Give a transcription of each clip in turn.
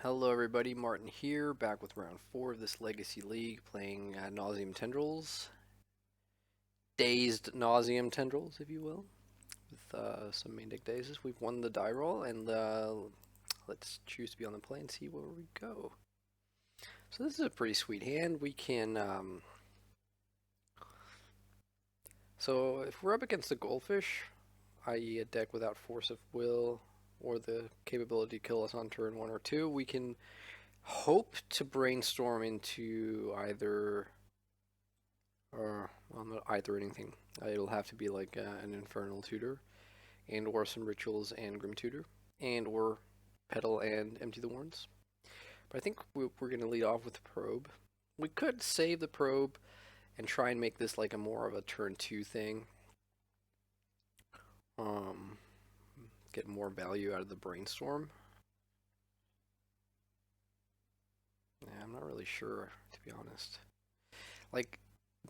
Hello everybody, Martin here, back with round 4 of this Legacy League, playing Nauseam Tendrils. Dazed Nauseam Tendrils, if you will, with some main deck Dazes. We've won the die roll, and let's choose to be on the play and see where we go. So this is a pretty sweet hand. We can, so if we're up against the Goldfish, i.e. a deck without Force of Will, or the capability to kill us on turn 1 or 2, we can hope to brainstorm into either, well, not either anything. It'll have to be like an Infernal Tutor, and or some Rituals and Grim Tutor, and or Petal and Empty the Warrens. But I think we're going to lead off with the Probe. We could save the Probe and try and make this like a more of a turn 2 thing. Get more value out of the Brainstorm. Yeah, I'm not really sure, to be honest. Like,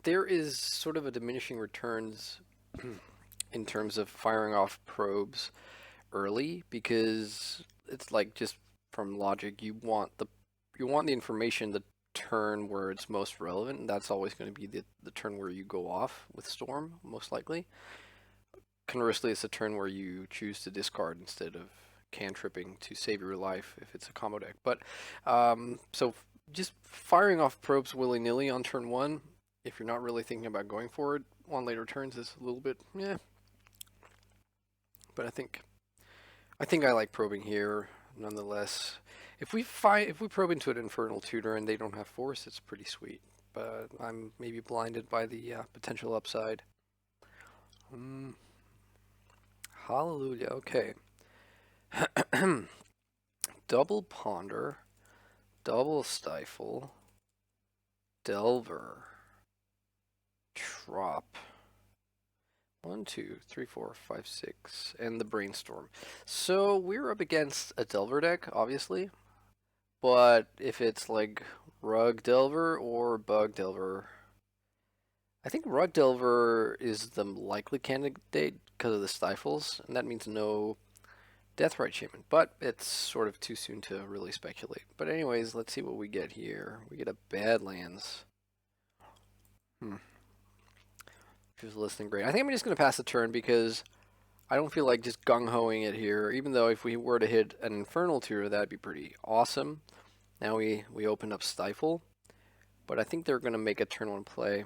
there is sort of a diminishing returns in terms of firing off probes early, because it's like, just from logic, you want the information the turn where it's most relevant, and that's always going to be the turn where you go off with Storm, most likely. Conversely, it's a turn where you choose to discard instead of cantripping to save your life if it's a combo deck. But so just firing off probes willy-nilly on turn 1, if you're not really thinking about going for it on later turns, is a little bit, yeah. But I think I like probing here nonetheless. If we probe into an Infernal Tutor and they don't have Force, it's pretty sweet. But I'm maybe blinded by the potential upside. Hallelujah. Okay. Double Ponder, double Stifle, Delver, Trop. 1, 2, 3, 4, 5, 6, and the Brainstorm. So we're up against a Delver deck, obviously. But if it's like Rug Delver or Bug Delver, I think Rug Delver is the likely candidate because of the Stifles, and that means no Deathrite Shaman, but it's sort of too soon to really speculate. But anyways, let's see what we get here. We get a Badlands. She was listening great. I think I'm just going to pass the turn because I don't feel like just gung-hoing it here, even though if we were to hit an Infernal Tutor, that'd be pretty awesome. Now we open up Stifle, but I think they're going to make a turn 1 play,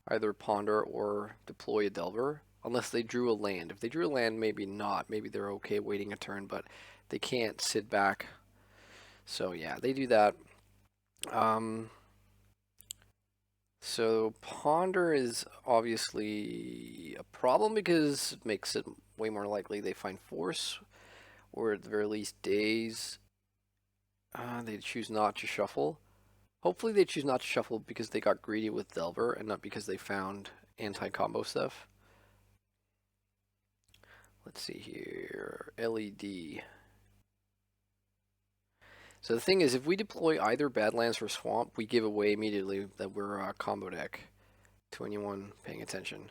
either Ponder or deploy a Delver, unless they drew a land. If they drew a land, maybe not. Maybe they're okay waiting a turn, but they can't sit back. So yeah, they do that. So Ponder is obviously a problem because it makes it way more likely they find Force, or at the very least Daze. They choose not to shuffle. Hopefully they choose not to shuffle because they got greedy with Delver and not because they found anti-combo stuff. Let's see here. LED. So the thing is, if we deploy either Badlands or Swamp, we give away immediately that we're a combo deck to anyone paying attention.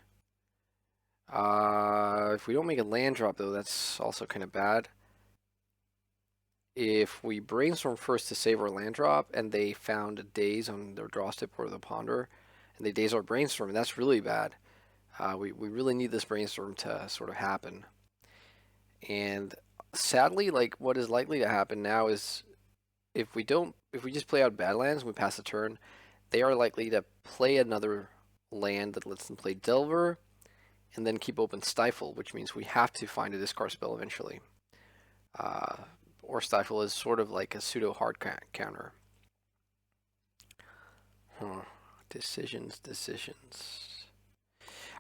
If we don't make a land drop, though, that's also kind of bad. If we Brainstorm first to save our land drop, and they found a Daze on their draw step or the Ponder, and they Daze our Brainstorm, that's really bad. We really need this Brainstorm to sort of happen. And sadly, like, what is likely to happen now is if we just play out Badlands and we pass the turn, they are likely to play another land that lets them play Delver and then keep open Stifle, which means we have to find a discard spell eventually. Or Stifle is sort of like a pseudo hard counter. Decisions.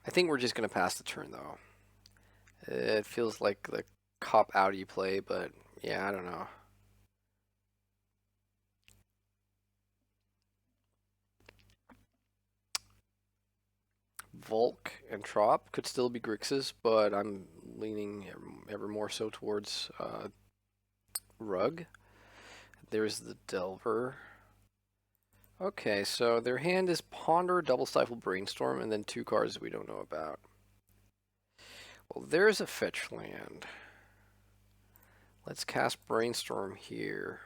I think we're just going to pass the turn, though. It feels like the cop-outy play, but yeah, I don't know. Volk and Trop could still be Grixis, but I'm leaning ever more so towards Rug. There's the Delver. Okay, so their hand is Ponder, Double Stifle, Brainstorm, and then 2 cards we don't know about. Well, there's a fetch land. Let's cast Brainstorm here.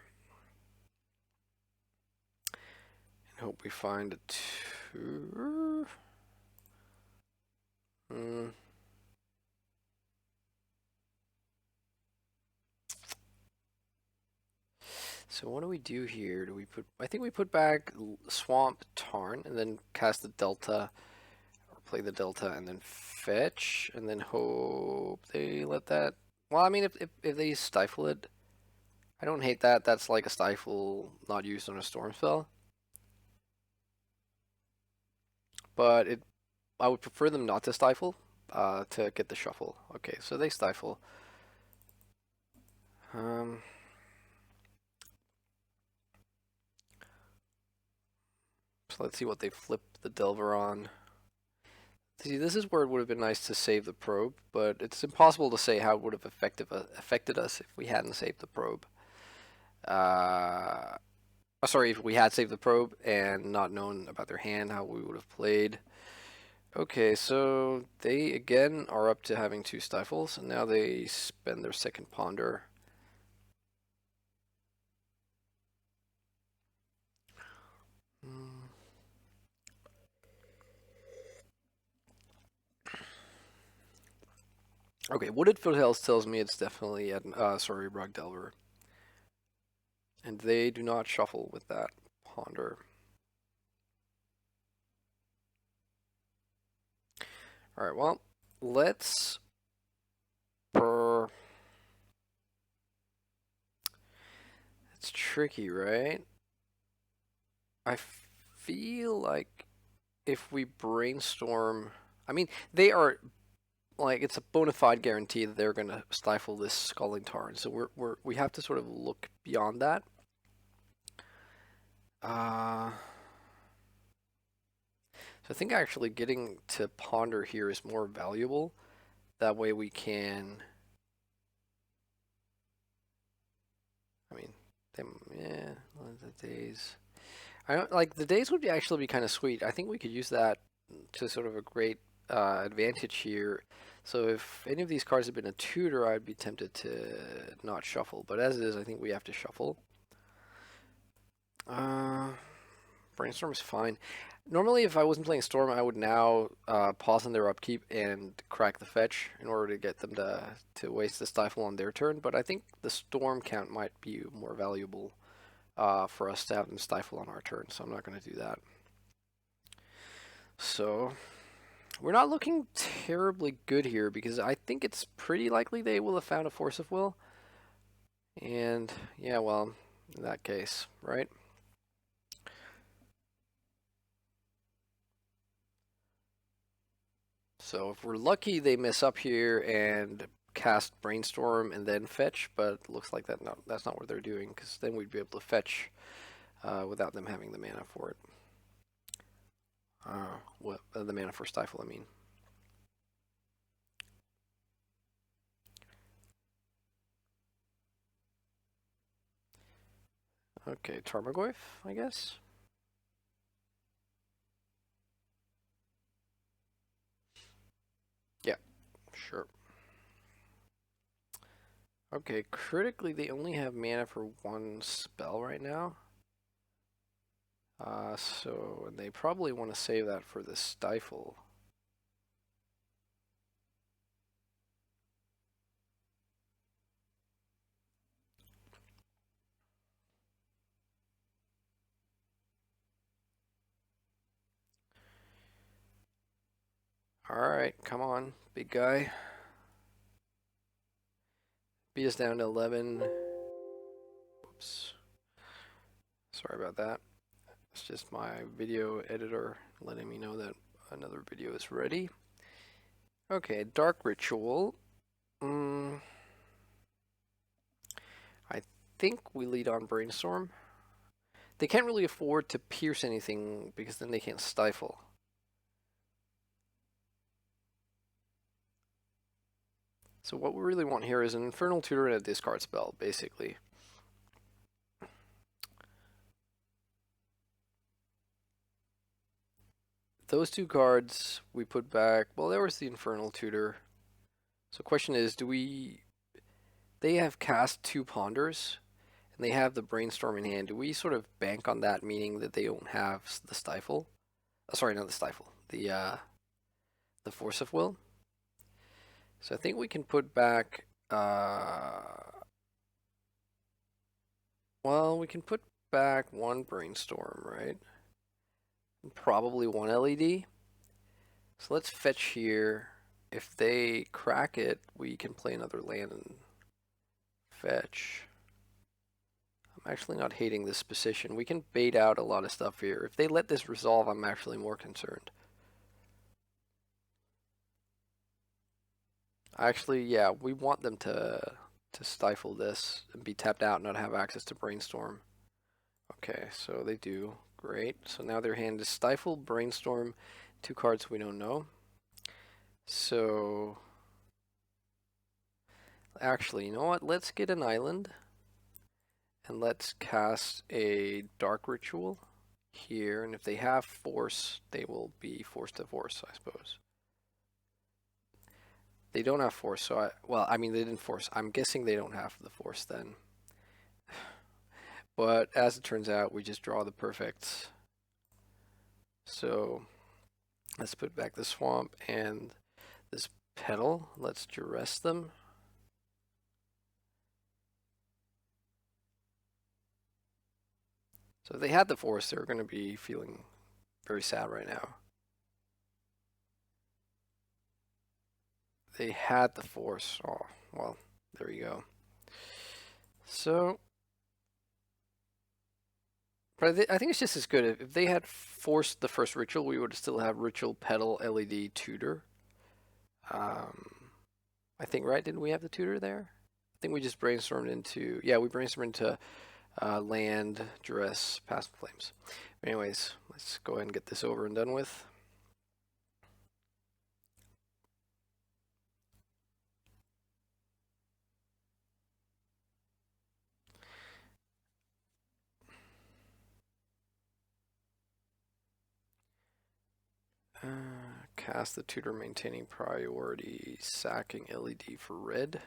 Hope we find a two. So what do we do here? Do we put? I think we put back Swamp Tarn and then cast the Delta, or play the Delta and then fetch and then hope they let that. Well, I mean, if they stifle it, I don't hate that. That's like a stifle not used on a storm spell, but I would prefer them not to stifle, to get the shuffle. Okay, so they stifle. Um, so let's see what they flip the Delver on. See, this is where it would have been nice to save the probe, but it's impossible to say how it would have affected us if we hadn't saved the probe. Sorry, if we had saved the probe and not known about their hand, how we would have played. Okay, so they again are up to having two stifles, and now they spend their second ponder. Okay, Wooded Foothills tells me it's definitely at sorry, Rug Delver. And they do not shuffle with that ponder. Alright, well, let's it's tricky, right? I feel like if we brainstorm, I mean, they are like it's a bona fide guarantee that they're gonna stifle this Sculling Tarn. So we have to sort of look beyond that. So I think actually getting to ponder here is more valuable. That way we can. I mean, yeah, the Daze. I don't like the Daze would actually be kind of sweet. I think we could use that to sort of a great advantage here. So if any of these cards had been a tutor, I'd be tempted to not shuffle. But as it is, I think we have to shuffle. Brainstorm is fine. Normally, if I wasn't playing Storm, I would now pause on their upkeep and crack the fetch in order to get them to waste the stifle on their turn. But I think the Storm count might be more valuable for us to have them stifle on our turn, so I'm not going to do that. So we're not looking terribly good here because I think it's pretty likely they will have found a Force of Will. And yeah, well, in that case, right? So if we're lucky, they mess up here and cast Brainstorm and then fetch, but it looks like that's not what they're doing, because then we'd be able to fetch without them having the mana for it. The mana for Stifle, I mean. Okay, Tarmogoyf, I guess. Yeah, sure. Okay, critically, they only have mana for one spell right now. So they probably want to save that for the Stifle. Alright, come on, big guy. Beat us down to 11. Whoops. Sorry about that. It's just my video editor letting me know that another video is ready. Okay, Dark Ritual. I think we lead on Brainstorm. They can't really afford to pierce anything because then they can't stifle. So what we really want here is an Infernal Tutor and a discard spell, basically. Those two cards we put back. Well, there was the Infernal Tutor. So the question is, do we... They have cast two Ponders, and they have the Brainstorm in hand, do we sort of bank on that, meaning that they don't have the Stifle? Sorry, not the Stifle. The Force of Will. So I think we can put back. Well, we can put back one Brainstorm, right? And probably one LED. So let's fetch here. If they crack it, we can play another land and fetch. I'm actually not hating this position. We can bait out a lot of stuff here. If they let this resolve, I'm actually more concerned. Actually, yeah, we want them to stifle this and be tapped out and not have access to Brainstorm. Okay, so they do. Great. So now their hand is Stifle, Brainstorm, 2 cards we don't know. So actually, you know what? Let's get an island and let's cast a Dark Ritual here. And if they have Force, they will be forced to Force, I suppose. They don't have Force, so well, I mean, they didn't Force. I'm guessing they don't have the Force then. But as it turns out, we just draw the perfects. So let's put back the swamp and this petal. Let's duress them. So if they had the Force, they're going to be feeling very sad right now. They had the Force. Oh, well, there you go. So, but I think it's just as good. If they had forced the first ritual, we would still have ritual, petal, LED, tutor. I think, right? Didn't we have the tutor there? I think we just brainstormed into, yeah, we brainstormed into land, duress, past flames. But anyways, let's go ahead and get this over and done with. Cast the tutor, maintaining priority, sacking LED for red.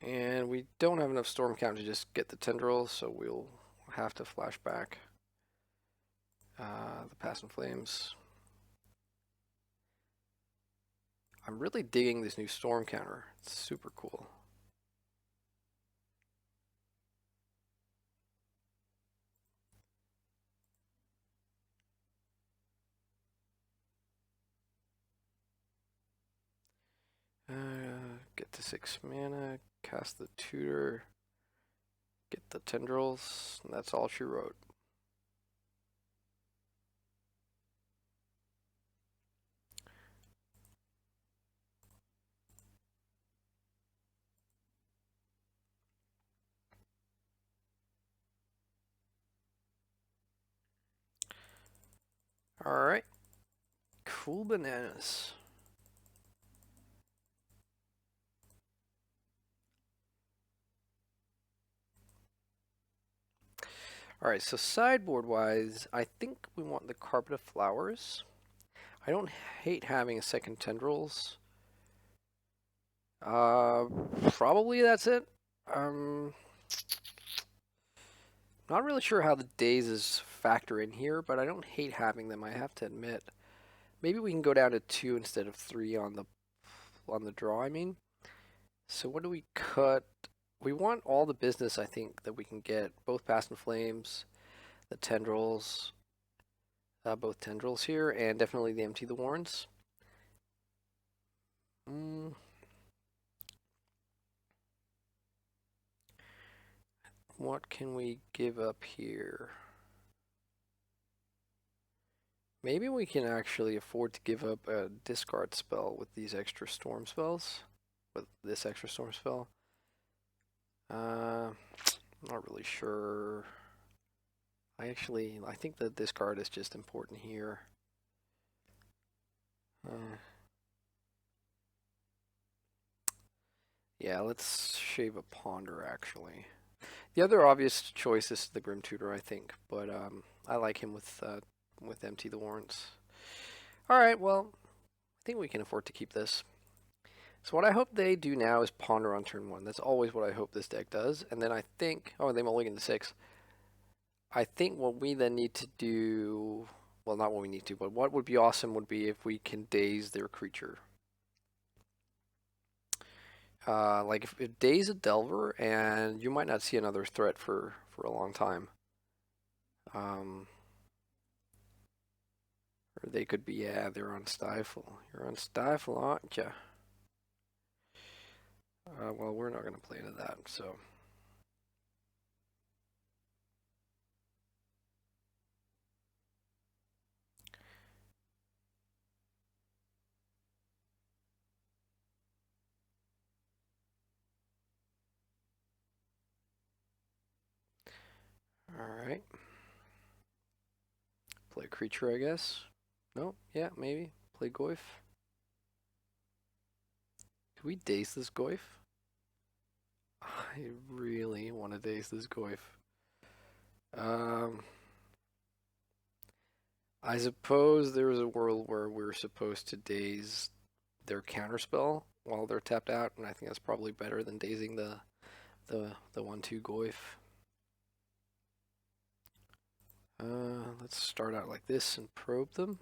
And we don't have enough storm count to just get the tendrils, so we'll have to flash back the Passing Flames. I'm really digging this new storm counter. It's super cool. Get to 6 mana, cast the tutor, get the tendrils, and that's all she wrote. Alright. Cool bananas. Alright, so sideboard-wise, I think we want the Carpet of Flowers. I don't hate having a second tendrils. Probably that's it. Not really sure how the Dazes factor in here, but I don't hate having them, I have to admit. Maybe we can go down to 2 instead of 3 on the draw, I mean. So what do we cut? We want all the business, I think, that we can get. Both Past and Flames, the tendrils, both tendrils here, and definitely the Empty the Warrens. What can we give up here? Maybe we can actually afford to give up a discard spell with these extra storm spells. With this extra storm spell. Not really sure. I think that this card is just important here. Yeah, let's shave a Ponder, actually. The other obvious choice is the Grim Tutor, I think, but I like him with Empty the Warrants. Alright, well, I think we can afford to keep this. So what I hope they do now is ponder on turn 1. That's always what I hope this deck does. And then I think, oh, they mulligan to 6. I think what we then need to do, well, not what we need to, but what would be awesome would be if we can daze their creature. Like if Daze a Delver, and you might not see another threat for a long time. Or they could be, yeah, they're on Stifle. You're on Stifle, aren't you? Well, we're not going to play into that, so. Alright. Play a creature, I guess. No? Yeah, maybe. Play Goyf. Could we Daze this Goyf? I really want to Daze this Goyf. I suppose there's a world where we're supposed to Daze their counterspell while they're tapped out, and I think that's probably better than dazing the 1/2 Goyf. Let's start out like this and probe them.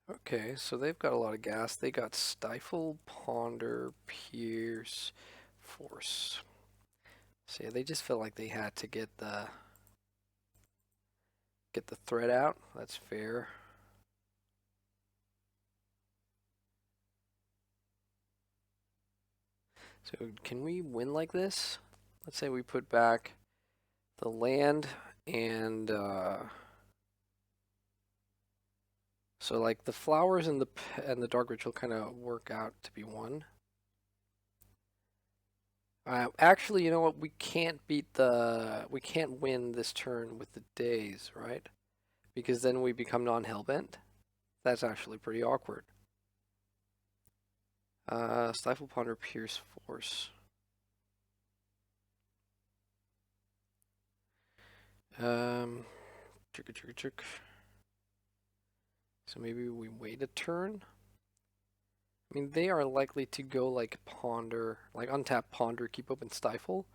Okay, so they've got a lot of gas. They got Stifle, Ponder, Pierce, Force. So yeah, they just felt like they had to get the threat out. That's fair. So can we win like this? Let's say we put back the land and so like the flowers and the dark ritual kind of work out to be one. Actually, you know what? We can't win this turn with the Daze, right? Because then we become non-hellbent. That's actually pretty awkward. Stifle, Ponder, Pierce, Force. Chick. So maybe we wait a turn. I mean, they are likely to go like Ponder, like untap Ponder, keep open Stifle,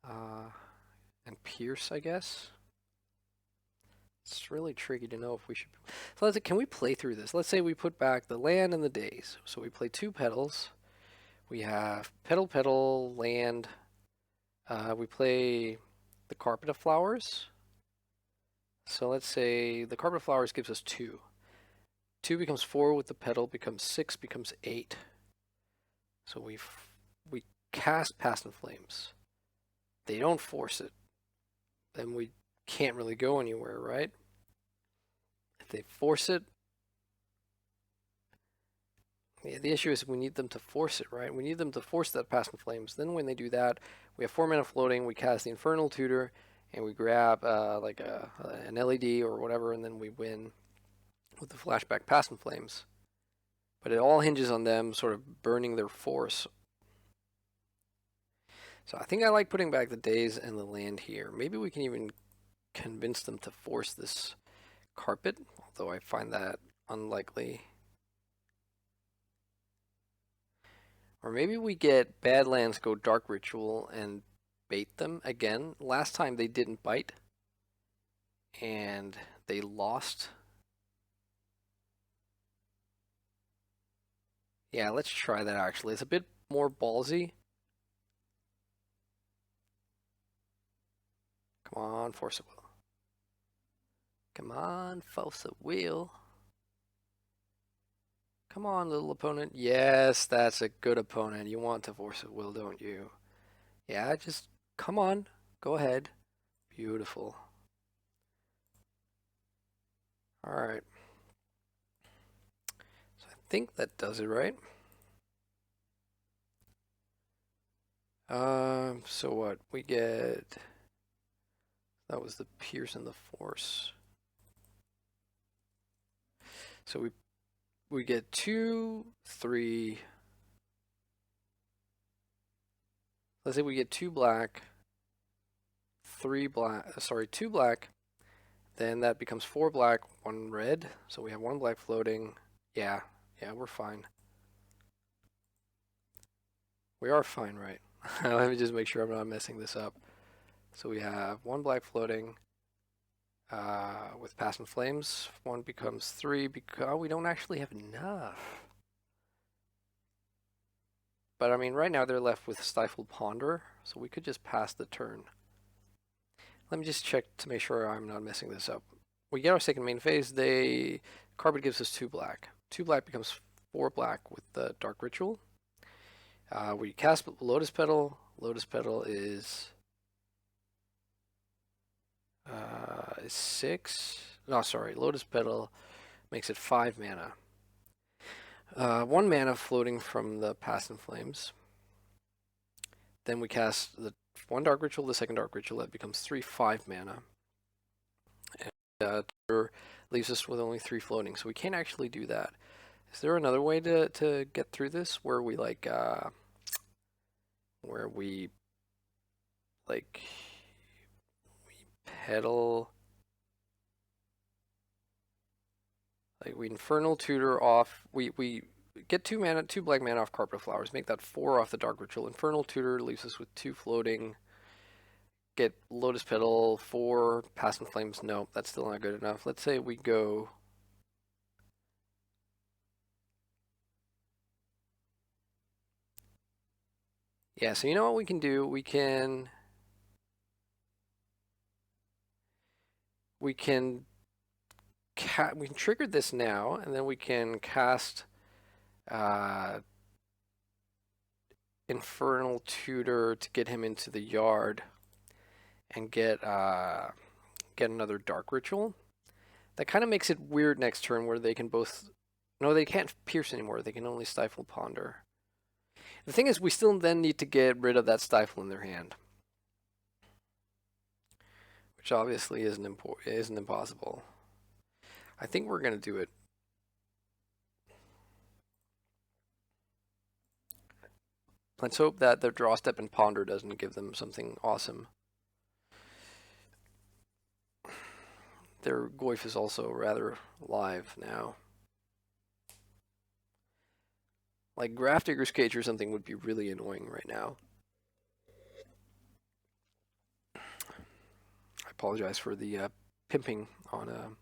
and Pierce, I guess. It's really tricky to know if we should. So can we play through this? Let's say we put back the land and the Daze. So we play 2 petals. We have petal, land. We play the Carpet of Flowers. So let's say the Carpet of Flowers gives us 2. 2 becomes 4 with the petal, becomes 6, becomes 8. So we cast Past in Flames. They don't force it. Then we can't really go anywhere, right? If they force it, yeah, the issue is we need them to force it, right? We need them to force that Past in Flames. Then when they do that, we have 4 mana floating, we cast the Infernal Tutor, and we grab like an LED or whatever, and then we win with the flashback Past in Flames. But it all hinges on them sort of burning their force. So I think I like putting back the Daze and the land here. Maybe we can even convince them to force this Carpet, although I find that unlikely. Or maybe we get Badlands go Dark Ritual and bait them again. Last time they didn't bite, and they lost. Yeah, let's try that actually. It's a bit more ballsy. Come on, force a will. Come on, force a will. Come on, little opponent. Yes, that's a good opponent. You want to force a will, don't you? Yeah, just come on. Go ahead. Beautiful. Alright. So I think that does it, right? So what? We get... That was the Pierce and the Force. So we get 2, 3... Let's say we get 2 black, 3 black, sorry, 2 black, then that becomes 4 black, 1 red, so we have 1 black floating. Yeah, Yeah, we're fine. We are fine, right? Let me just make sure I'm not messing this up. So we have one black floating with Past in Flames. One becomes three because we don't actually have enough. But I mean, right now they're left with Stifled Ponder, so we could just pass the turn. Let me just check to make sure I'm not messing this up. We get our second main phase. Carpet gives us two black. Two black becomes four black with the Dark Ritual. We cast Lotus Petal. Lotus Petal is six. No, sorry. Lotus Petal makes it 5 mana. 1 mana floating from the Past in Flames. Then we cast the one Dark Ritual, the second Dark Ritual. That becomes 5 mana. And leaves us with only 3 floating, so we can't actually do that. Is there another way to get through this where we we pedal, like we Infernal Tutor off, we get 2 black mana off Carpet of Flowers, make that 4 off the Dark Ritual. Infernal Tutor leaves us with 2 floating. Get Lotus Petal, 4, Past in Flames. No, that's still not good enough. Let's say we go. Yeah, so you know what we can do? We can trigger this now, and then we can cast Infernal Tutor to get him into the yard and get another Dark Ritual. That kind of makes it weird next turn where they can both. No, they can't pierce anymore. They can only Stifle Ponder. The thing is, we still then need to get rid of that Stifle in their hand, which obviously isn't impossible. I think we're gonna do it. Let's hope that the draw step and ponder doesn't give them something awesome. Their Goyf is also rather live now. Like Grafdigger's Cage or something would be really annoying right now. I apologize for the pimping on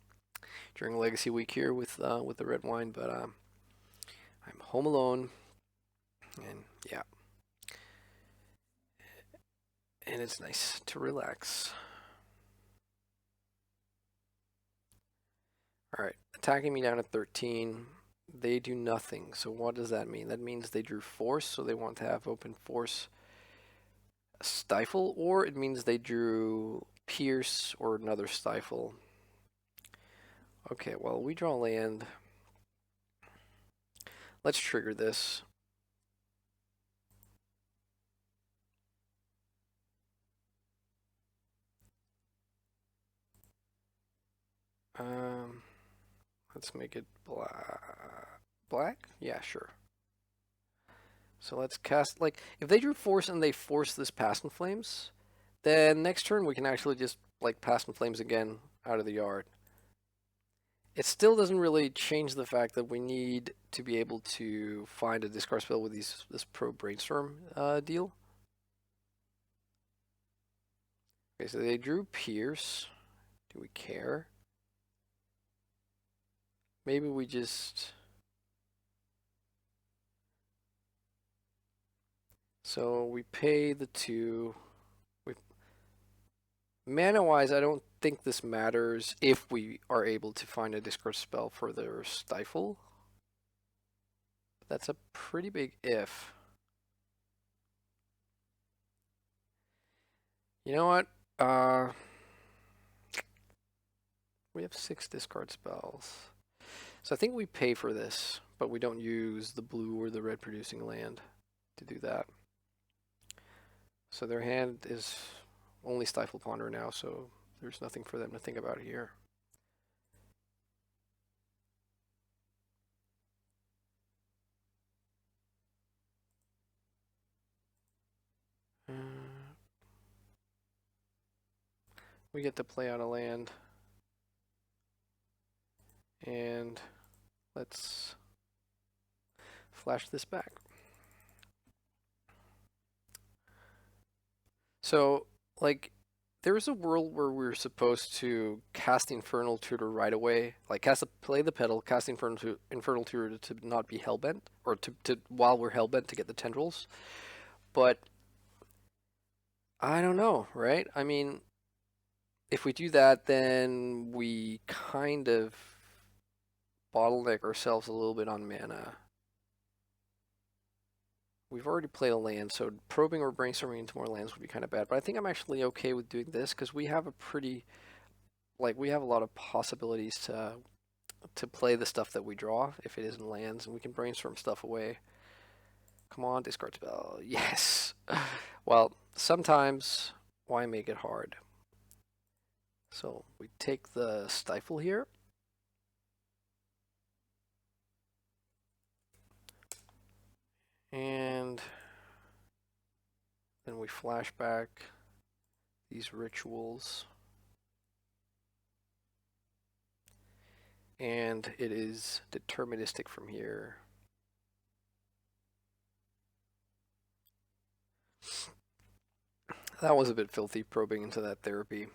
during Legacy Week here with the red wine, but I'm home alone, and yeah, and it's nice to relax. All right, attacking me down at 13. They do nothing. So what does that mean? That means they drew Force, so they want to have open Force Stifle, or it means they drew Pierce or another Stifle. Okay, well, we draw land. Let's trigger this. Let's make it black? Yeah, sure. So let's cast, like, if they drew Force and they force this Past in Flames, then next turn we can actually just, like, Past in Flames again out of the yard. It still doesn't really change the fact that we need to be able to find a discard spell with this Pro Brainstorm deal. Okay, so they drew Pierce. Do we care? Maybe we just... So we pay the 2. Mana-wise, I don't think this matters if we are able to find a discard spell for their Stifle. That's a pretty big if. You know what? We have 6 discard spells. So I think we pay for this, but we don't use the blue or the red producing land to do that. So their hand is only Stifle Ponder now, so there's nothing for them to think about here. We get to play out a land. And let's flash this back. So, like, there's a world where we're supposed to cast Infernal Tutor right away, like play the pedal, cast Infernal Tutor to not be hellbent, or to while we're hellbent to get the tendrils. But I don't know, right? I mean, if we do that, then we kind of bottleneck ourselves a little bit on mana. We've already played a land, so probing or brainstorming into more lands would be kind of bad. But I think I'm actually okay with doing this because we have a pretty, like, we have a lot of possibilities to play the stuff that we draw if it isn't lands, and we can brainstorm stuff away. Come on, discard spell. Yes. Well, sometimes why make it hard? So we take the stifle here. And then we flash back these rituals. And it is deterministic from here. That was a bit filthy, probing into that therapy.